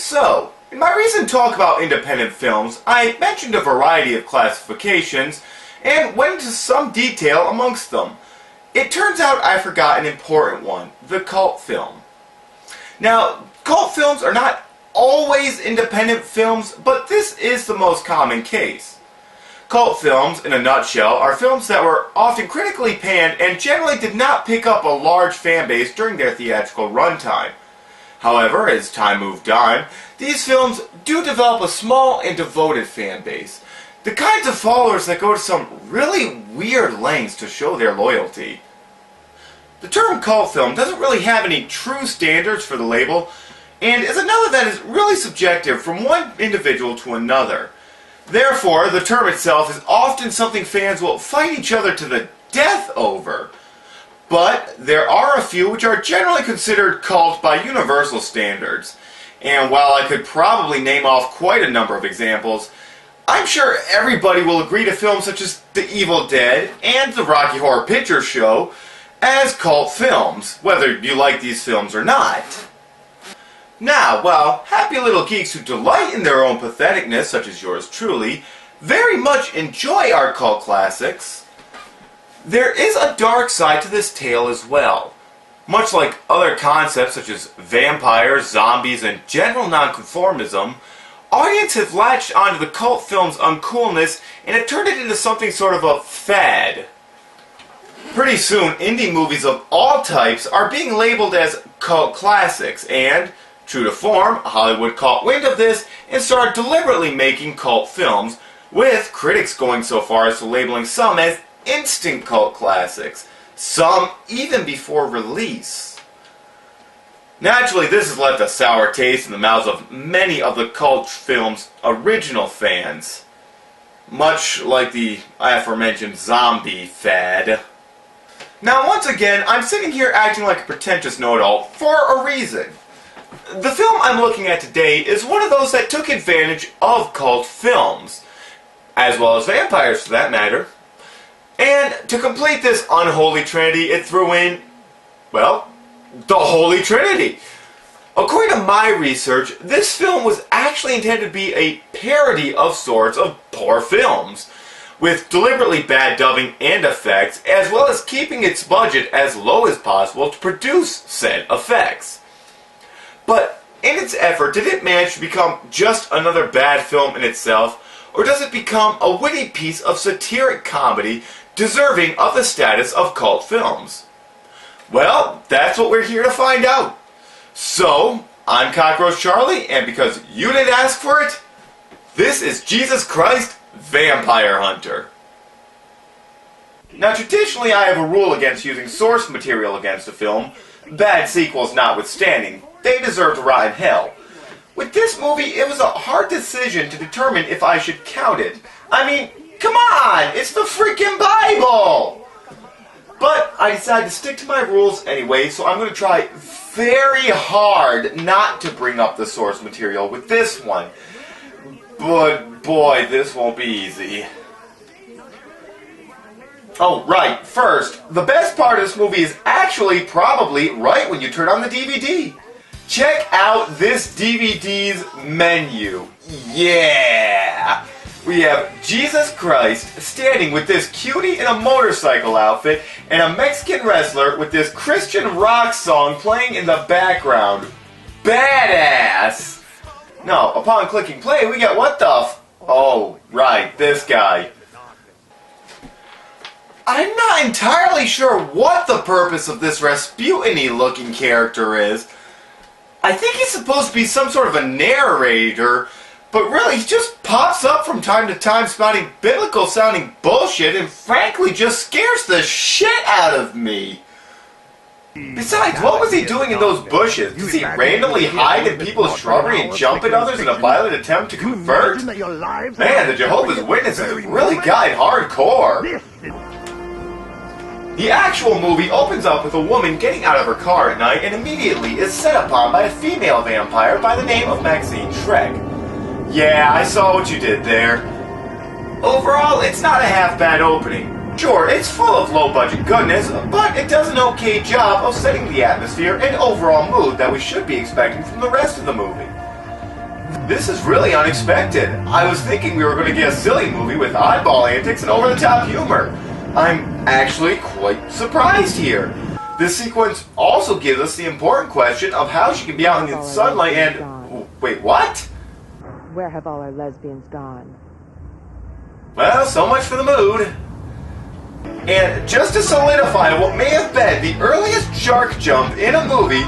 So, in my recent talk about independent films, I mentioned a variety of classifications and went into some detail amongst them. It turns out I forgot an important one, the cult film. Now, cult films are not always independent films, but this is the most common case. Cult films, in a nutshell, are films that were often critically panned and generally did not pick up a large fan base during their theatrical runtime. However, as time moved on, these films do develop a small and devoted fan base. The kinds of followers that go to some really weird lengths to show their loyalty. The term cult film doesn't really have any true standards for the label, and is another that is really subjective from one individual to another. Therefore, the term itself is often something fans will fight each other to the death over. But there are a few which are generally considered cult by universal standards. And while I could probably name off quite a number of examples, I'm sure everybody will agree to films such as The Evil Dead and The Rocky Horror Picture Show as cult films, whether you like these films or not. Now, while happy little geeks who delight in their own patheticness, such as yours truly, very much enjoy our cult classics, there is a dark side to this tale as well. Much like other concepts such as vampires, zombies, and general nonconformism, audiences have latched onto the cult film's uncoolness and have turned it into something sort of a fad. Pretty soon, indie movies of all types are being labeled as cult classics, and true to form, Hollywood caught wind of this and started deliberately making cult films, with critics going so far as to labeling some as instant cult classics, some even before release. Naturally, this has left a sour taste in the mouths of many of the cult film's original fans, much like the aforementioned zombie fad. Now, once again, I'm sitting here acting like a pretentious know-it-all for a reason. The film I'm looking at today is one of those that took advantage of cult films, as well as vampires for that matter. And to complete this unholy trinity, it threw in, well, the Holy Trinity. According to my research, this film was actually intended to be a parody of sorts of poor films, with deliberately bad dubbing and effects, as well as keeping its budget as low as possible to produce said effects. But in its effort, did it manage to become just another bad film in itself, or does it become a witty piece of satiric comedy deserving of the status of cult films? Well, that's what we're here to find out. So, I'm Cockroach Charlie, and because you didn't ask for it, this is Jesus Christ Vampire Hunter. Now, traditionally I have a rule against using source material against a film, bad sequels notwithstanding. They deserve to rot in hell. With this movie, it was a hard decision to determine if I should count it. I mean, come on! It's the freaking Bible! But I decided to stick to my rules anyway, so I'm going to try very hard not to bring up the source material with this one. But boy, this won't be easy. Oh, right. First, the best part of this movie is actually probably right when you turn on the DVD. Check out this DVD's menu. Yeah! We have Jesus Christ standing with this cutie in a motorcycle outfit and a Mexican wrestler with this Christian rock song playing in the background. Badass! Now, upon clicking play, we get what the oh, right, this guy. I'm not entirely sure what the purpose of this Rasputin-y looking character is. I think he's supposed to be some sort of a narrator, but really he just pops up from time to time spouting biblical-sounding bullshit and frankly just scares the shit out of me. Besides, what was he doing in those bushes? Does he randomly hide in people's shrubbery and jump at others in a violent attempt to convert? Man, the Jehovah's Witnesses really got hardcore. The actual movie opens up with a woman getting out of her car at night and immediately is set upon by a female vampire by the name of Maxine Shrek. Yeah, I saw what you did there. Overall, it's not a half-bad opening. Sure, it's full of low-budget goodness, but it does an okay job of setting the atmosphere and overall mood that we should be expecting from the rest of the movie. This is really unexpected. I was thinking we were going to get a silly movie with oddball antics and over-the-top humor. I'm actually quite surprised here. This sequence also gives us the important question of how she can be out in the sunlight and... Wait, what? Where have all our lesbians gone? Well, so much for the mood. And just to solidify what may have been the earliest shark jump in a movie,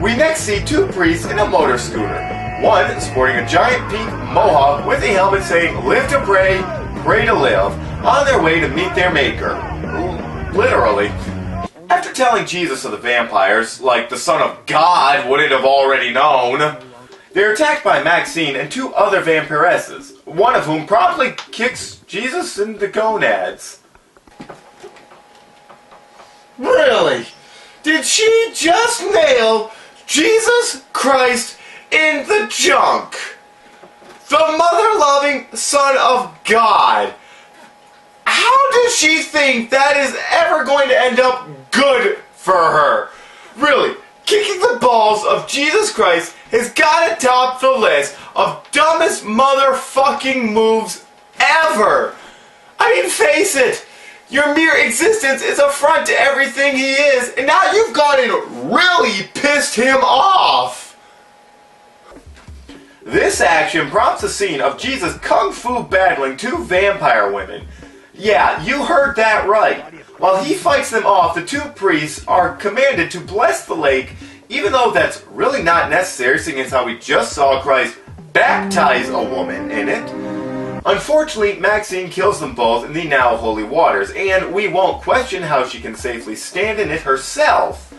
we next see two priests in a motor scooter. One sporting a giant pink mohawk with a helmet saying, "Live to pray, pray to live," on their way to meet their maker. Literally. After telling Jesus of the vampires, like the Son of God wouldn't have already known, they're attacked by Maxine and two other vampiresses, one of whom promptly kicks Jesus in the gonads. Really? Did she just nail Jesus Christ in the junk? The mother-loving Son of God. How does she think that is ever going to end up good for her? Really, kicking the balls of Jesus Christ has got to top the list of dumbest motherfucking moves ever. I mean, face it. Your mere existence is a front to everything he is, and now you've gone and really pissed him off. This action prompts a scene of Jesus kung fu battling two vampire women. Yeah, you heard that right. While he fights them off, the two priests are commanded to bless the lake, even though that's really not necessary, seeing as how we just saw Christ baptize a woman in it. Unfortunately, Maxine kills them both in the now holy waters, and we won't question how she can safely stand in it herself.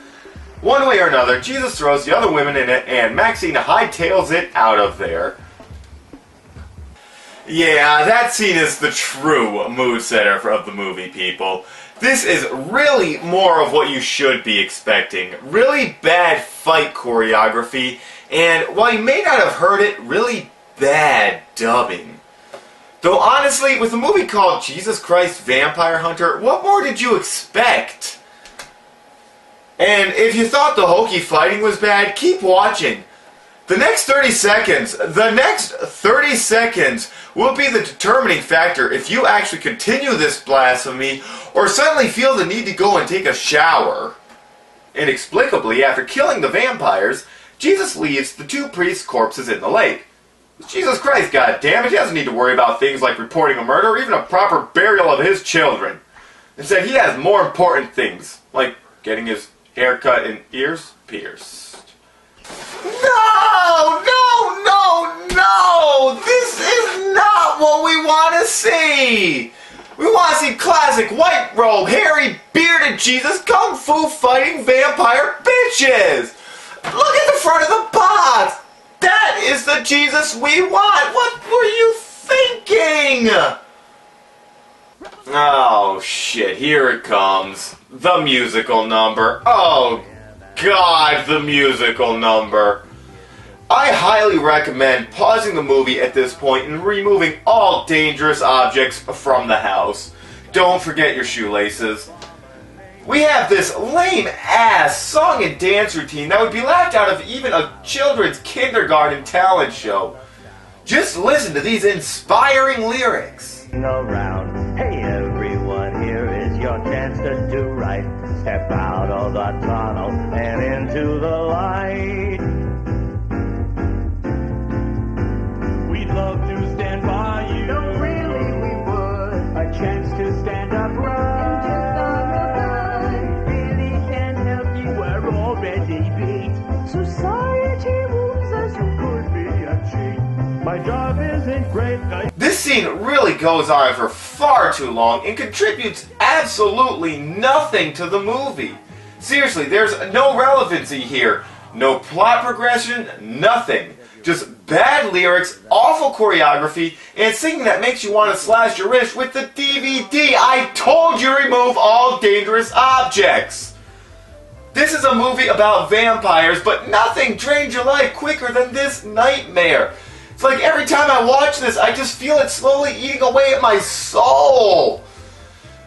One way or another, Jesus throws the other women in it, and Maxine hightails it out of there. Yeah, that scene is the true mood setter of the movie, people. This is really more of what you should be expecting. Really bad fight choreography, and while you may not have heard it, really bad dubbing. Though honestly, with a movie called Jesus Christ Vampire Hunter, what more did you expect? And if you thought the hokey fighting was bad, keep watching. The next 30 seconds will be the determining factor if you actually continue this blasphemy or suddenly feel the need to go and take a shower. Inexplicably, after killing the vampires, Jesus leaves the two priests' corpses in the lake. Jesus Christ, goddammit, he doesn't need to worry about things like reporting a murder or even a proper burial of his children. Instead, he has more important things, like getting his hair cut and ears pierced. No! This is not what we want to see! We want to see classic white robe, hairy, bearded Jesus, kung fu fighting vampire bitches! Look at the front of the box! That is the Jesus we want! What were you thinking? Oh shit, here it comes. The musical number. Oh God, the musical number. I highly recommend pausing the movie at this point and removing all dangerous objects from the house. Don't forget your shoelaces. We have this lame-ass song and dance routine that would be laughed out of even a children's kindergarten talent show. Just listen to these inspiring lyrics. Around. Hey everyone, here is your chance to do right. Step out of the tunnel and into the light. We'd love to stand by you. No, really we would. A chance to stand upright. Society moves as you could be a cheat. My job isn't great. This scene really goes on for far too long and contributes absolutely nothing to the movie. Seriously, there's no relevancy here. No plot progression, nothing. Just bad lyrics, awful choreography, and singing that makes you want to slash your wrist with the DVD. I told you to remove all dangerous objects. This is a movie about vampires, but nothing drains your life quicker than this nightmare. It's like every time I watch this, I just feel it slowly eating away at my soul.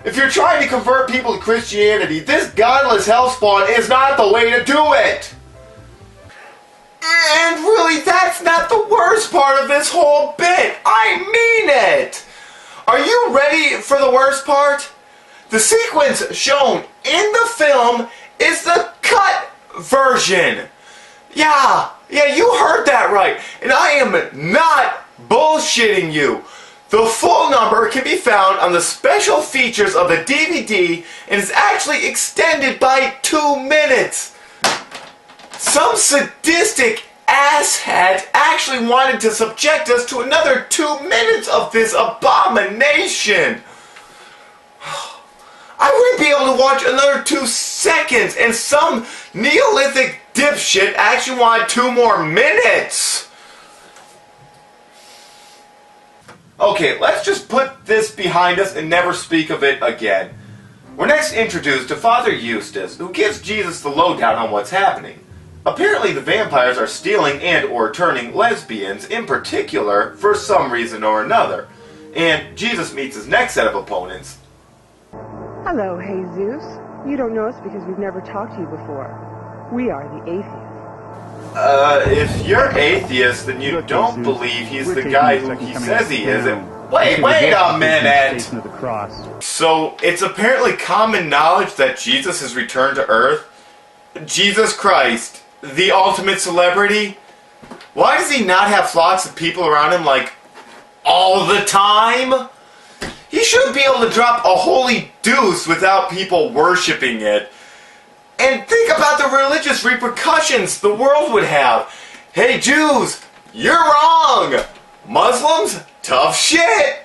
If you're trying to convert people to Christianity, this godless hellspawn is not the way to do it. And really, that's not the worst part of this whole bit. I mean it. Are you ready for the worst part? The sequence shown in the film is the cut version. Yeah, you heard that right. And I am not bullshitting you. The full number can be found on the special features of the DVD and is actually extended by 2 minutes. Some sadistic asshat actually wanted to subject us to another 2 minutes of this abomination. I wouldn't be able to watch another 2 seconds, and some Neolithic dipshit actually wanted 2 more minutes. Okay, let's just put this behind us and never speak of it again. We're next introduced to Father Eustace, who gives Jesus the lowdown on what's happening. Apparently the vampires are stealing and or turning lesbians in particular for some reason or another. And Jesus meets his next set of opponents. Hello, Jesus. You don't know us because we've never talked to you before. We are the atheists. If you're atheist, then you don't believe he's the guy who he says he is. Wait a minute! So, it's apparently common knowledge that Jesus has returned to Earth? Jesus Christ, the ultimate celebrity? Why does he not have flocks of people around him, like, all the time? He shouldn't be able to drop a holy deuce without people worshipping it. And think about the religious repercussions the world would have. Hey Jews, you're wrong! Muslims, tough shit!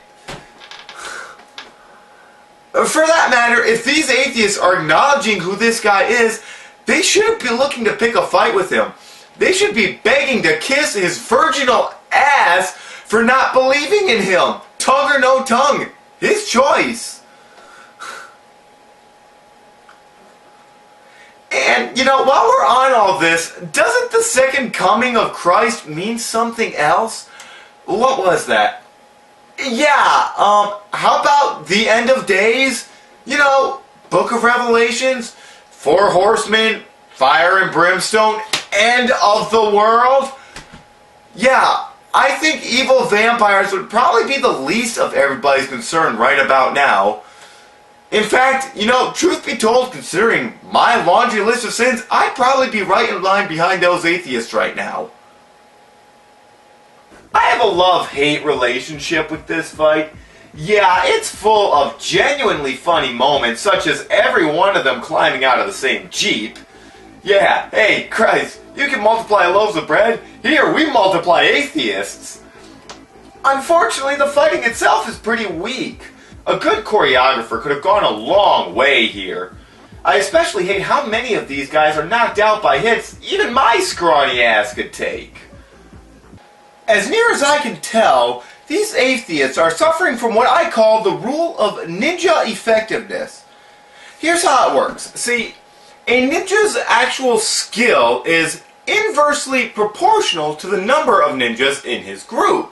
For that matter, if these atheists are acknowledging who this guy is, they shouldn't be looking to pick a fight with him. They should be begging to kiss his virginal ass for not believing in him. Tongue or no tongue, his choice. And, you know, while we're on all this, doesn't the second coming of Christ mean something else? What was that? Yeah, how about the end of days? You know, Book of Revelations, 4 horsemen, fire and brimstone, end of the world? Yeah, I think evil vampires would probably be the least of everybody's concern right about now. In fact, you know, truth be told, considering my laundry list of sins, I'd probably be right in line behind those atheists right now. I have a love-hate relationship with this fight. Yeah, it's full of genuinely funny moments, such as every one of them climbing out of the same Jeep. Yeah, hey, Christ, you can multiply loaves of bread? Here, we multiply atheists. Unfortunately, the fighting itself is pretty weak. A good choreographer could have gone a long way here. I especially hate how many of these guys are knocked out by hits even my scrawny ass could take. As near as I can tell, these atheists are suffering from what I call the rule of ninja effectiveness. Here's how it works. See, a ninja's actual skill is inversely proportional to the number of ninjas in his group.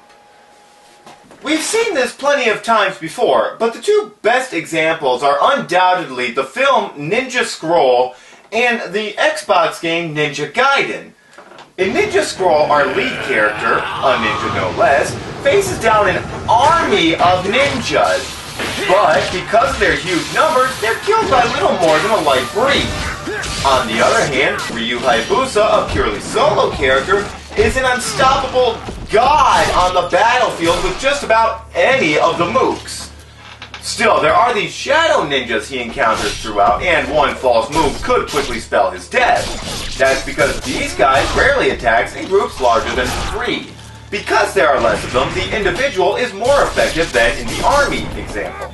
We've seen this plenty of times before, but the 2 best examples are undoubtedly the film Ninja Scroll and the Xbox game Ninja Gaiden. In Ninja Scroll, our lead character, a ninja no less, faces down an army of ninjas. But because of their huge numbers, they're killed by little more than a light breeze. On the other hand, Ryu Hayabusa, a purely solo character, is an unstoppable god on the battlefield with just about any of the mooks. Still, there are these shadow ninjas he encounters throughout, and one false move could quickly spell his death. That's because these guys rarely attack in groups larger than 3. Because there are less of them, the individual is more effective than in the army example.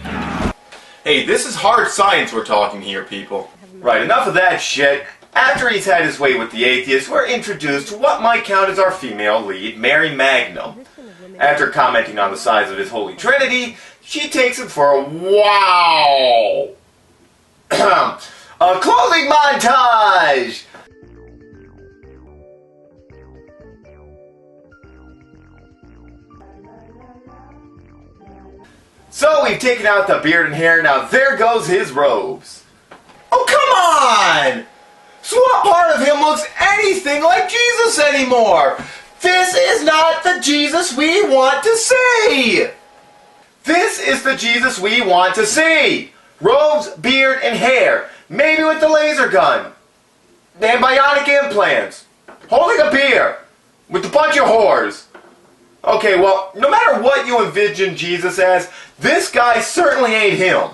Hey, this is hard science we're talking here, people. Right, enough of that shit. After he's had his way with the atheists, we're introduced to what might count as our female lead, Mary Magnum. After commenting on the size of his Holy Trinity, she takes him for a wow! A clothing montage! So we've taken out the beard and hair, now there goes his robes. Oh, come on! So what part of him looks anything like Jesus anymore? This is not the Jesus we want to see! This is the Jesus we want to see! Robes, beard, and hair. Maybe with the laser gun. And bionic implants. Holding a beer. With a bunch of whores. Okay, well, no matter what you envision Jesus as, this guy certainly ain't him.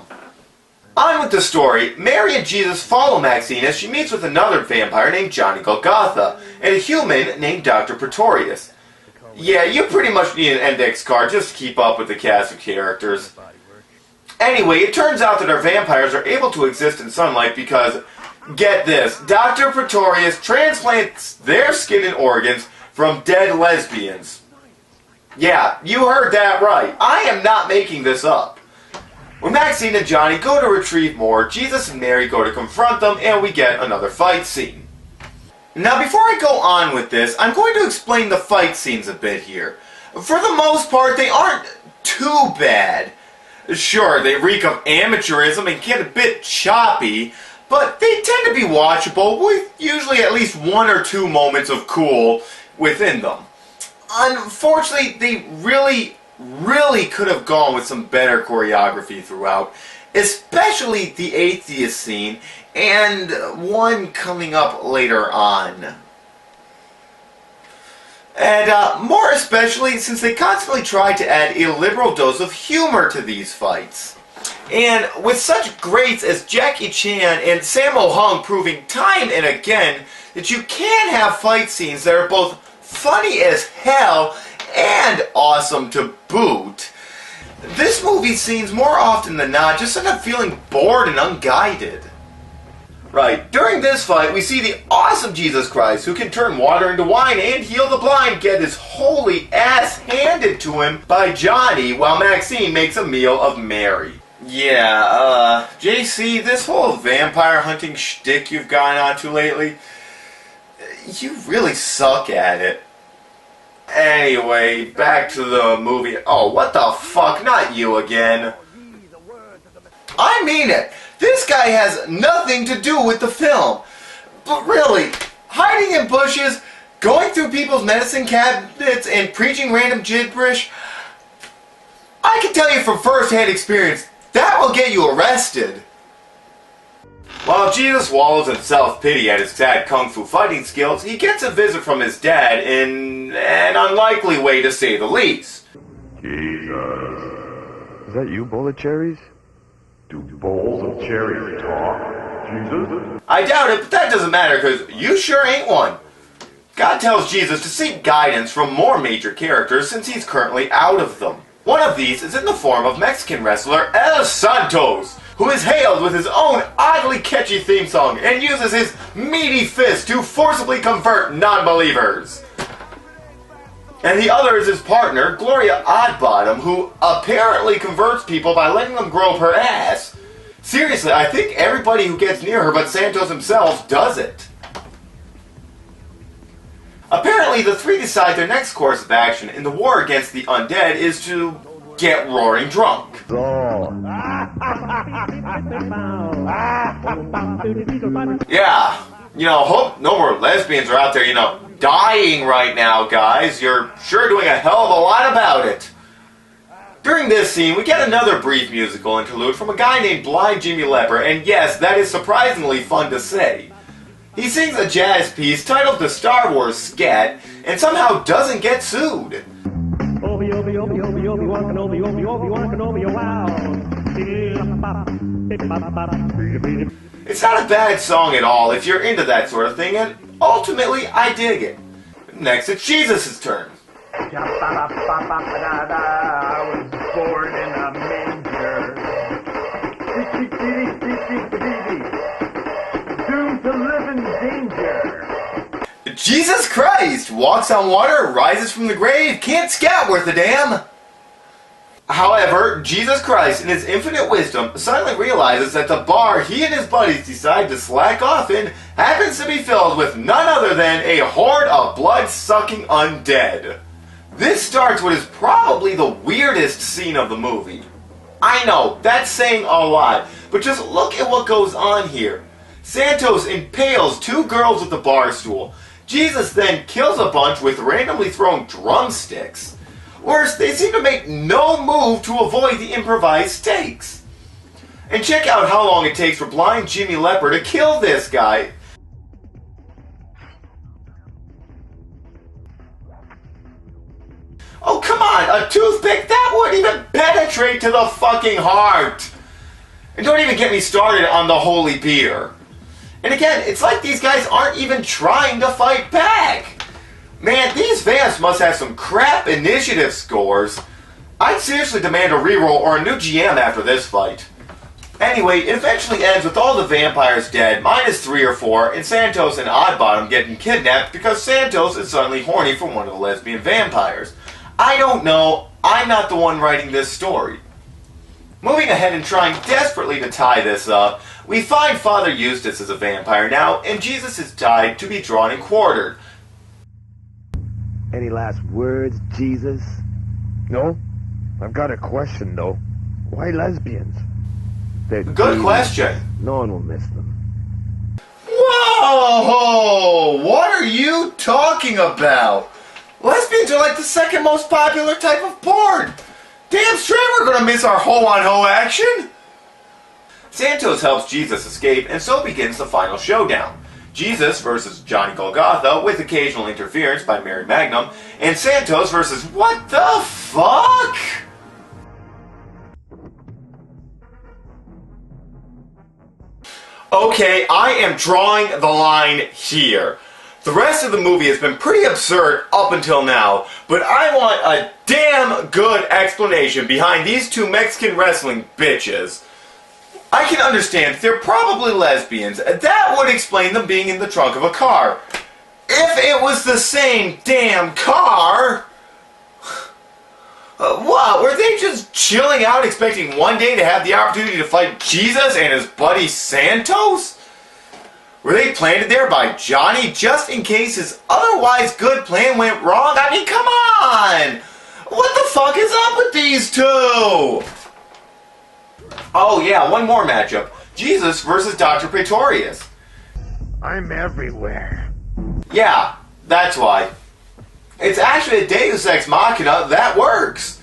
On with the story, Mary and Jesus follow Maxine as she meets with another vampire named Johnny Golgotha, and a human named Dr. Pretorius. Yeah, you pretty much need an index card just to keep up with the cast of characters. Anyway, it turns out that our vampires are able to exist in sunlight because, get this, Dr. Pretorius transplants their skin and organs from dead lesbians. Yeah, you heard that right. I am not making this up. When Maxine and Johnny go to retrieve more, Jesus and Mary go to confront them, and we get another fight scene. Now, before I go on with this, I'm going to explain the fight scenes a bit here. For the most part, they aren't too bad. Sure, they reek of amateurism and get a bit choppy, but they tend to be watchable with usually at least 1 or 2 moments of cool within them. Unfortunately, they really could have gone with some better choreography throughout, especially the atheist scene and one coming up later on. And more especially since they constantly tried to add a liberal dose of humor to these fights. And with such greats as Jackie Chan and Sammo Hung proving time and again that you can have fight scenes that are both funny as hell and awesome to boot, this movie scenes more often than not just end up feeling bored and unguided. Right, during this fight we see the awesome Jesus Christ who can turn water into wine and heal the blind get his holy ass handed to him by Johnny while Maxine makes a meal of Mary. Yeah, JC, this whole vampire hunting shtick you've gone on to lately, you really suck at it. Anyway, back to the movie. Oh, what the fuck? Not you again. I mean it. This guy has nothing to do with the film. But really, hiding in bushes, going through people's medicine cabinets, and preaching random gibberish, I can tell you from first-hand experience, that will get you arrested. While Jesus wallows in self-pity at his sad kung fu fighting skills, he gets a visit from his dad in an unlikely way to say the least. Jesus. Is that you, bowl of cherries? Do bowls of cherries talk, Jesus? I doubt it, but that doesn't matter because you sure ain't one. God tells Jesus to seek guidance from more major characters since he's currently out of them. One of these is in the form of Mexican wrestler El Santos, who is hailed with his own oddly catchy theme song and uses his meaty fist to forcibly convert non-believers. And the other is his partner, Gloria Oddbottom, who apparently converts people by letting them grow up her ass. Seriously, I think everybody who gets near her but Santos himself does it. Apparently, the three decide their next course of action in the war against the undead is to get roaring drunk. Yeah, hope no more lesbians are out there, dying right now, guys. You're sure doing a hell of a lot about it. During this scene, we get another brief musical interlude from a guy named Blind Jimmy Leper, and yes, that is surprisingly fun to say. He sings a jazz piece titled The Star Wars Scat, and somehow doesn't get sued. It's not a bad song at all if you're into that sort of thing, and ultimately, I dig it. Next, it's Jesus' turn. I was born in a manger. Doomed to live in danger. Jesus Christ! Walks on water, rises from the grave, can't scat worth a damn! However, Jesus Christ, in his infinite wisdom, suddenly realizes that the bar he and his buddies decide to slack off in happens to be filled with none other than a horde of blood-sucking undead. This starts what is probably the weirdest scene of the movie. I know, that's saying a lot, but just look at what goes on here. Santos impales 2 girls with a bar stool. Jesus then kills a bunch with randomly thrown drumsticks. Worse, they seem to make no move to avoid the improvised stakes. And check out how long it takes for blind Jimmy Leper to kill this guy. Oh, come on, a toothpick? That wouldn't even penetrate to the fucking heart. And don't even get me started on the holy beer. And again, it's like these guys aren't even trying to fight back. Man, these vamps must have some crap initiative scores. I'd seriously demand a reroll or a new GM after this fight. Anyway, it eventually ends with all the vampires dead, minus 3 or 4, and Santos and Oddbottom getting kidnapped because Santos is suddenly horny for one of the lesbian vampires. I don't know, I'm not the one writing this story. Moving ahead and trying desperately to tie this up, we find Father Eustace is a vampire now, and Jesus is tied to be drawn and quartered. Any last words, Jesus? No? I've got a question, though. Why lesbians? They're Good question. No one will miss them. Whoa! What are you talking about? Lesbians are like the second most popular type of porn. Damn straight we're gonna miss our hoe-on-hoe action. Santos helps Jesus escape, and so begins the final showdown. Jesus versus Johnny Golgotha, with occasional interference by Mary Magnum, and Santos versus what the fuck? Okay, I am drawing the line here. The rest of the movie has been pretty absurd up until now, but I want a damn good explanation behind these 2 Mexican wrestling bitches. I can understand they're probably lesbians. That would explain them being in the trunk of a car. If it was the same damn car... what? Were they just chilling out expecting one day to have the opportunity to fight Jesus and his buddy Santos? Were they planted there by Johnny just in case his otherwise good plan went wrong? I mean, come on! What the fuck is up with these 2? Oh yeah, one more matchup. Jesus versus Dr. Pretorius. I'm everywhere. Yeah, that's why. It's actually a Deus Ex Machina that works.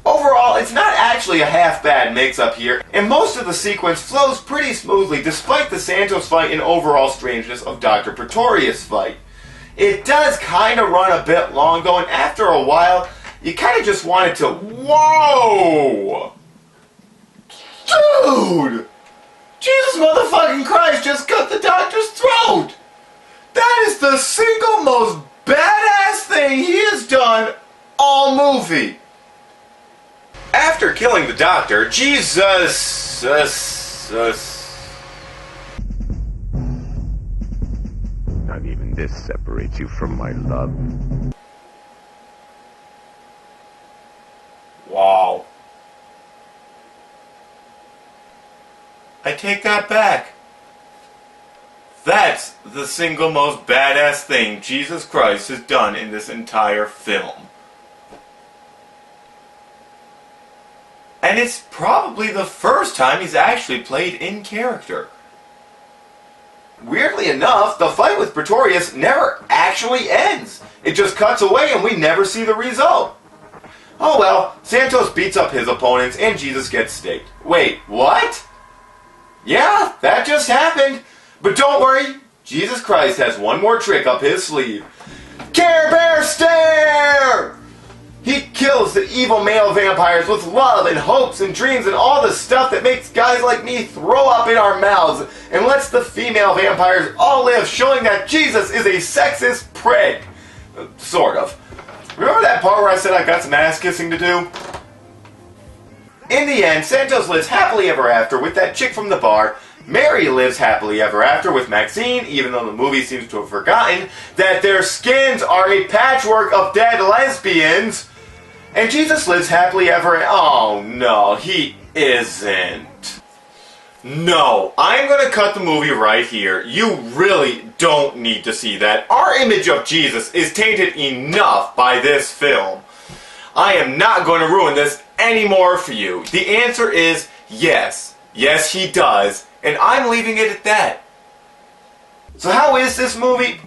Overall, it's not actually a half-bad mix-up here, and most of the sequence flows pretty smoothly despite the Santos fight and overall strangeness of Dr. Pretorius' fight. It does kind of run a bit long though, and after a while, you kind of just wanted to... Whoa! Dude! Jesus motherfucking Christ just cut the doctor's throat! That is the single most badass thing he has done all movie. After killing the doctor, Jesus... Not even this separates you from my love. Wow. I take that back. That's the single most badass thing Jesus Christ has done in this entire film. And it's probably the first time he's actually played in character. Weirdly enough, the fight with Pretorius never actually ends. It just cuts away and we never see the result. Oh well, Santos beats up his opponents and Jesus gets staked. Wait, what? Yeah, that just happened. But don't worry, Jesus Christ has one more trick up his sleeve. Care Bear Stare! He kills the evil male vampires with love and hopes and dreams and all the stuff that makes guys like me throw up in our mouths and lets the female vampires all live, showing that Jesus is a sexist prick. Sort of. Remember that part where I said I got some ass kissing to do? In the end, Santos lives happily ever after with that chick from the bar. Mary lives happily ever after with Maxine, even though the movie seems to have forgotten that their skins are a patchwork of dead lesbians. And Jesus lives happily ever... Oh, no, he isn't. No, I'm going to cut the movie right here. You really don't need to see that. Our image of Jesus is tainted enough by this film. I am not going to ruin this anymore for you. The answer is yes. Yes, he does. And I'm leaving it at that. So how is this movie?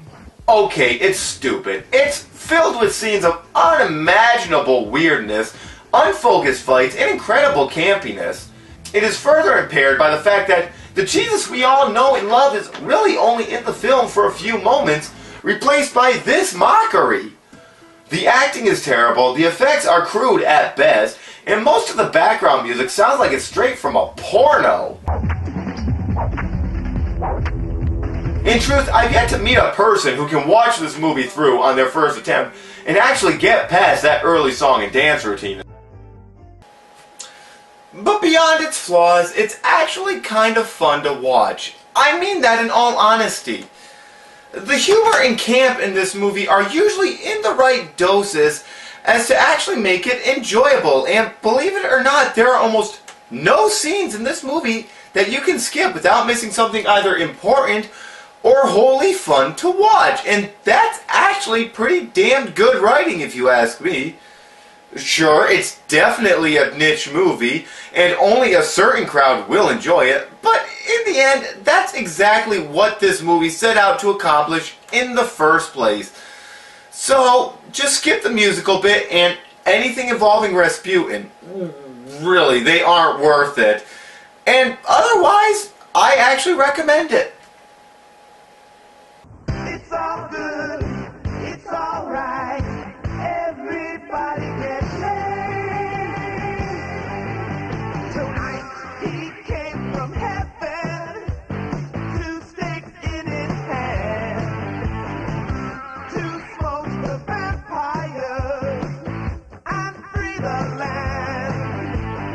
Okay, it's stupid. It's filled with scenes of unimaginable weirdness, unfocused fights, and incredible campiness. It is further impaired by the fact that the Jesus we all know and love is really only in the film for a few moments, replaced by this mockery. The acting is terrible, the effects are crude at best, and most of the background music sounds like it's straight from a porno. In truth, I've yet to meet a person who can watch this movie through on their first attempt and actually get past that early song and dance routine. But beyond its flaws, it's actually kind of fun to watch. I mean that in all honesty. The humor and camp in this movie are usually in the right doses as to actually make it enjoyable, and believe it or not, there are almost no scenes in this movie that you can skip without missing something either important or wholly fun to watch, and that's actually pretty damn good writing if you ask me. Sure, it's definitely a niche movie, and only a certain crowd will enjoy it, but in the end, that's exactly what this movie set out to accomplish in the first place. So, just skip the musical bit, and anything involving Rasputin, really, they aren't worth it. And otherwise, I actually recommend it.